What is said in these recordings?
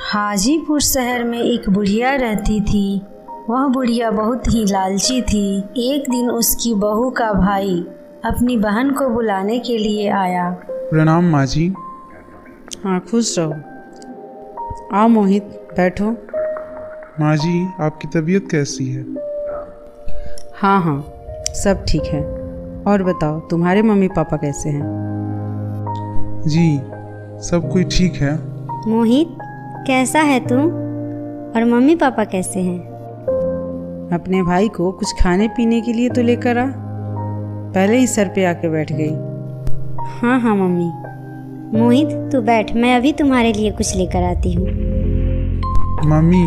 हाजीपुर शहर में एक बुढ़िया रहती थी। वह बुढ़िया बहुत ही लालची थी। एक दिन उसकी बहू का भाई अपनी बहन को बुलाने के लिए आया। प्रणाम माँ जी। हाँ, खुश रहो। आओ मोहित, बैठो। माँ जी, आपकी तबीयत कैसी है? हाँ, सब ठीक है। और बताओ, तुम्हारे मम्मी पापा कैसे हैं? जी, सब कोई ठीक है। मोहित, कैसा है तू? और मम्मी पापा कैसे हैं? अपने भाई को कुछ खाने पीने के लिए तो लेकर आ। पहले ही सर पे आके बैठ गई। हाँ मम्मी। मोहित, तू बैठ, मैं अभी तुम्हारे लिए कुछ लेकर आती हूँ। मम्मी,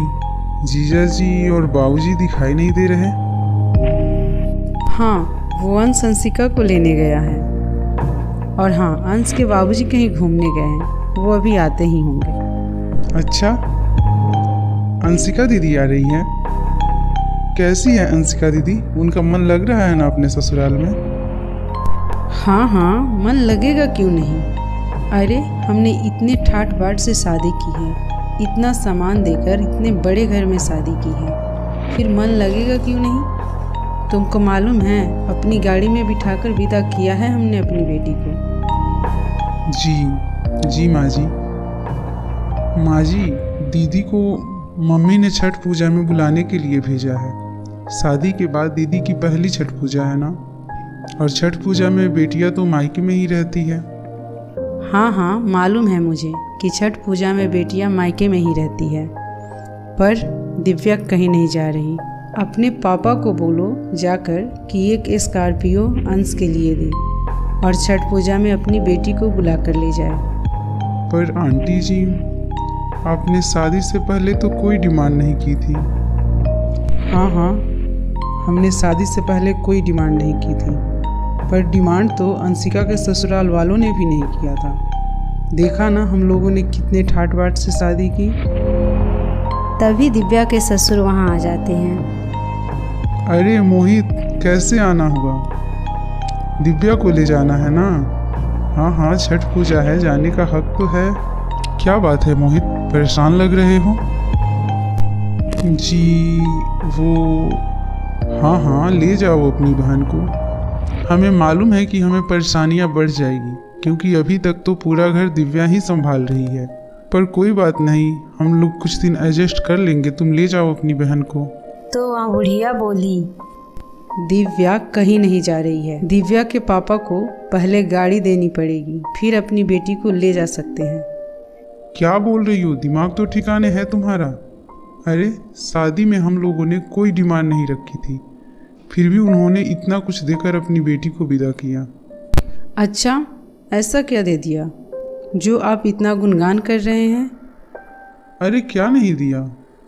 जीजा जी और बाबूजी दिखाई नहीं दे रहे? हाँ, वो अंश अंशिका को लेने गया है। और हाँ, अंश के बाबूजी कहीं घूमने गए हैं। वो अभी आते ही होंगे। अच्छा, अंशिका दीदी आ रही हैं? कैसी है अंशिका दीदी? उनका मन लग रहा है ना अपने ससुराल में? हाँ, मन लगेगा क्यों नहीं। अरे, हमने इतने ठाट बाट से शादी की है, इतना सामान देकर इतने बड़े घर में शादी की है, फिर मन लगेगा क्यों नहीं। तुमको मालूम है, अपनी गाड़ी में बिठाकर विदा किया है हमने अपनी बेटी को। जी माँ जी। माँ जी, दीदी को मम्मी ने छठ पूजा में बुलाने के लिए भेजा है। शादी के बाद दीदी की पहली छठ पूजा है ना, और छठ पूजा में बेटियां तो मायके में ही रहती है। हाँ, मालूम है मुझे कि छठ पूजा में बेटियां मायके में ही रहती है, पर दिव्या कहीं नहीं जा रही। अपने पापा को बोलो जाकर कि एक स्कॉर्पियो अंश के लिए दे और छठ पूजा में अपनी बेटी को बुला कर ले जाए। पर आंटी जी, आपने शादी से पहले तो कोई डिमांड नहीं की थी। हाँ, हमने शादी से पहले कोई डिमांड नहीं की थी, पर डिमांड तो अंशिका के ससुराल वालों ने भी नहीं किया था। देखा ना हम लोगों ने कितने ठाट बाट से शादी की। तभी दिव्या के ससुर वहाँ आ जाते हैं। अरे मोहित, कैसे आना होगा? दिव्या को ले जाना है ना? हाँ, छठ पूजा है, जाने का हक तो है। क्या बात है मोहित, परेशान लग रहे हो? जी वो हाँ, ले जाओ अपनी बहन को। हमें मालूम है कि हमें परेशानियां बढ़ जाएगी, क्योंकि अभी तक तो पूरा घर दिव्या ही संभाल रही है। पर कोई बात नहीं, हम लोग कुछ दिन एडजस्ट कर लेंगे। तुम ले जाओ अपनी बहन को। तो वह बुढ़िया बोली, दिव्या कहीं नहीं जा रही है। दिव्या के पापा को पहले गाड़ी देनी पड़ेगी, फिर अपनी बेटी को ले जा सकते हैं। क्या बोल रही हो? दिमाग तो ठिकाने है तुम्हारा? अरे, शादी में हम लोगों ने कोई डिमांड नहीं रखी थी, फिर भी उन्होंने इतना कुछ देकर अपनी बेटी को विदा किया। अच्छा, ऐसा क्या दे दिया जो आप इतना गुणगान कर रहे हैं? अरे क्या नहीं दिया?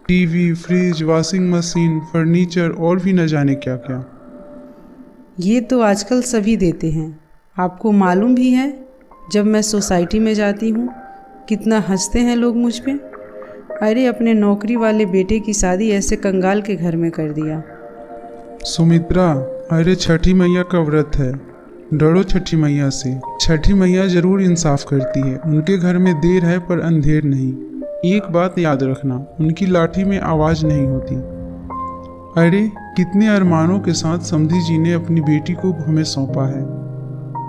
TV, fridge, washing machine, furniture और भी न जाने क्या क्या। ये तो आजकल सभी देते हैं। आपको मालूम भी है, जब मैं सोसाइटी में जाती हूँ कितना हंसते हैं लोग मुझ पे। अरे, अपने नौकरी वाले बेटे की शादी ऐसे कंगाल के घर में कर दिया। सुमित्रा, अरे छठी मैया का व्रत है, डरो छठी मैया से। छठी मैया जरूर इंसाफ करती है। उनके घर में देर है पर अंधेर नहीं। एक बात याद रखना, उनकी लाठी में आवाज नहीं होती। अरे, कितने अरमानों के साथ समधी जी ने अपनी बेटी को हमें सौंपा है,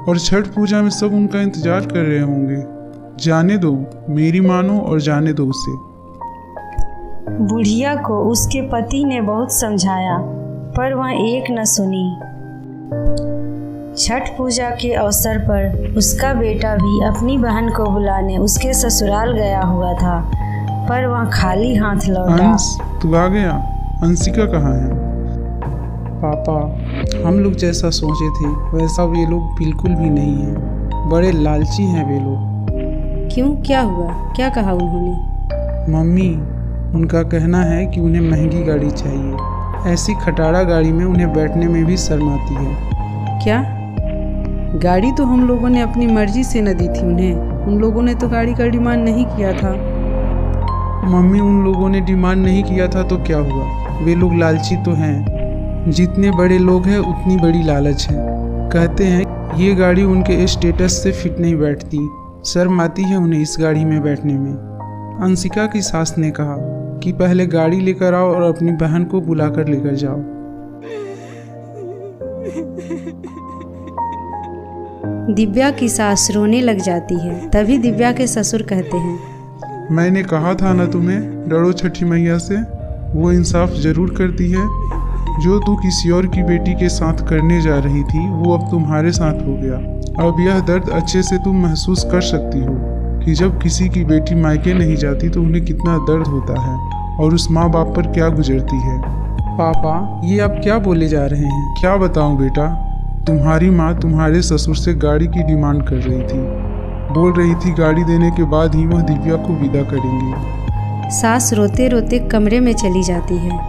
और छठ पूजा में सब उनका इंतजार कर रहे होंगे। जाने दो, मेरी मानो और जाने दो उसे। बुढ़िया को उसके पति ने बहुत समझाया, पर वह एक न सुनी। छठ पूजा के अवसर पर उसका बेटा भी अपनी बहन को बुलाने उसके ससुराल गया हुआ था, पर वह खाली हाथ लौटा। अंश, तू आ गया? अंशिका कहाँ है? पापा, हम लोग जैसा सोचे थे वैसा वे लोग बिल्कुल भी नहीं हैं। बड़े लालची हैं वे लोग। क्यों, क्या हुआ? क्या कहा उन्होंने? मम्मी, उनका कहना है कि उन्हें महंगी गाड़ी चाहिए। ऐसी खटारा गाड़ी में उन्हें बैठने में भी शर्म आती है। क्या? गाड़ी तो हम लोगों ने अपनी मर्जी से न दी थी उन्हें। उन लोगों ने तो गाड़ी का डिमांड नहीं किया था। मम्मी, उन लोगों ने डिमांड नहीं किया था तो क्या हुआ? वे लोग लालची तो हैं। जितने बड़े लोग हैं उतनी बड़ी लालच है। कहते हैं ये गाड़ी उनके स्टेटस से फिट नहीं बैठती। शर्म आती है उन्हें इस गाड़ी में बैठने में। अंशिका की सास ने कहा कि पहले गाड़ी लेकर आओ और अपनी बहन को बुलाकर लेकर जाओ। दिव्या की सास रोने लग जाती है। तभी दिव्या के ससुर कहते हैं, मैंने कहा था ना तुम्हें, डरो छठी मैया से, वो इंसाफ जरूर करती है। जो तू किसी और की बेटी के साथ करने जा रही थी वो अब तुम्हारे साथ हो गया। अब यह दर्द अच्छे से तुम महसूस कर सकती हो कि जब किसी की बेटी मायके नहीं जाती तो उन्हें कितना दर्द होता है और उस माँ बाप पर क्या गुजरती है। पापा, ये आप क्या बोले जा रहे हैं? क्या बताऊं बेटा, तुम्हारी माँ तुम्हारे ससुर से गाड़ी की डिमांड कर रही थी। बोल रही थी गाड़ी देने के बाद ही वह दिव्या को विदा करेंगे। सास रोते रोते कमरे में चली जाती है।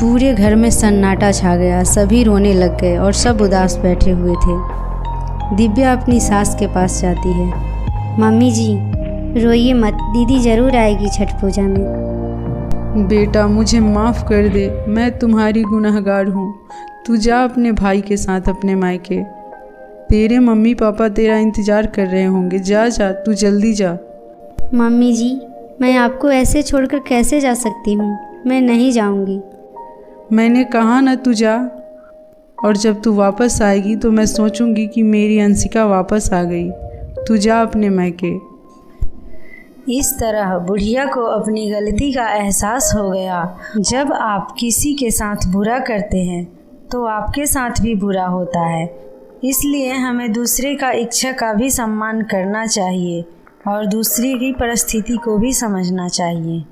पूरे घर में सन्नाटा छा गया। सभी रोने लग गए और सब उदास बैठे हुए थे। दिव्या अपनी सास के पास जाती है। मम्मी जी, रोइए मत, दीदी जरूर आएगी छठ पूजा में। बेटा मुझे माफ़ कर दे, मैं तुम्हारी गुनहगार हूँ। तू जा अपने भाई के साथ अपने मायके। तेरे मम्मी पापा तेरा इंतज़ार कर रहे होंगे। जा जा, तू जल्दी जा। मम्मी जी, मैं आपको ऐसे छोड़कर कैसे जा सकती हूँ? मैं नहीं जाऊँगी। मैंने कहा ना तू जा, और जब तू वापस आएगी तो मैं सोचूंगी कि मेरी अंशिका वापस आ गई। तू जा अपने मायके। इस तरह बुढ़िया को अपनी गलती का एहसास हो गया। जब आप किसी के साथ बुरा करते हैं तो आपके साथ भी बुरा होता है। इसलिए हमें दूसरे का इच्छा का भी सम्मान करना चाहिए और दूसरे की परिस्थिति को भी समझना चाहिए।